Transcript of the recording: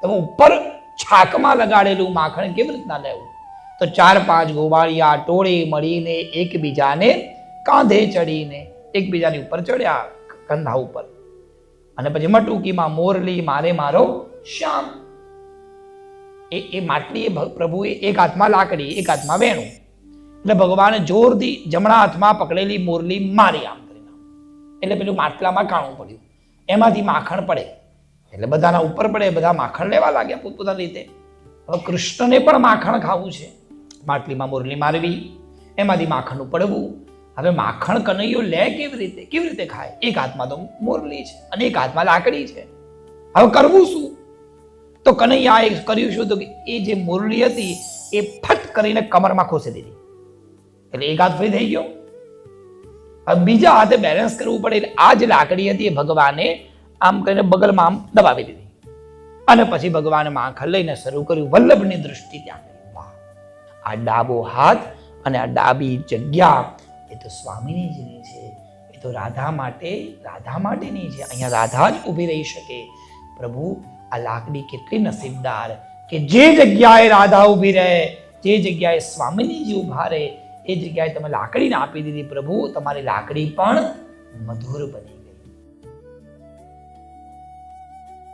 હવે ઉપર છાકમાં લગાડેલું માખણ કેવી રીતના લેવું? તો 4-5 ગોવાળિયા ટોળે મળીને એકબીજાને કાંધે ચડીને એકબીજાની ઉપર ચડ્યા, કંધા ઉપર. અને પછી મટુકીમાં મોરલી મારે મારો શ્યામ. એ માટલી પ્રભુએ એક હાથમાં લાકડી, એક હાથમાં વેણું. એટલે ભગવાને જોરથી જમણા હાથમાં પકડેલી મોરલી મારી આમ કરીને, એટલે પેલું માટલામાં કાણું પડ્યું, એમાંથી માખણ પડે. એટલે બધાના ઉપર પડે, બધા માખણ લેવા લાગ્યા પોતપોતાની રીતે. હવે કૃષ્ણને પણ માખણ ખાવું છે, માટલીમાં મોરલી મારવી, એમાંથી માખણ પડવું. હવે માખણ કનૈયો લે કેવી રીતે ખાય? એક હાથમાં તો મોરલી છે અને એક હાથમાં લાકડી છે. હવે કરવું શું? તો કનૈયાએ કર્યું શું? તો એ જે મોરલી હતી એ ફટ કરીને કમરમાં ખોસી દીધી, એટલે એક હાથ ફ્રી થઈ ગયો. હવે બીજા હાથે બેલેન્સ કરવું પડે, એટલે આ જે લાકડી હતી એ ભગવાને આમ કરીને બગલમાં આમ દબાવી દીધી. અને પછી ભગવાને માખણ લઈને શરૂ કર્યું. વલ્લભની દૃષ્ટિ ત્યાં ગઈ. વાહ, આ ડાબો હાથ અને આ ડાબી જગ્યા એ તો સ્વામિનીજીની છે, એ તો રાધા માટેની છે. અહીંયા રાધા જ ઊભી રહી શકે. પ્રભુ, આ લાકડી કેટલી નસીબદાર કે જે જગ્યાએ રાધા ઊભી રહે, જે જગ્યાએ સ્વામિનીજી ઊભા રહે, એ જગ્યાએ તમે લાકડીને આપી દીધી. પ્રભુ, તમારી લાકડી પણ મધુર બની.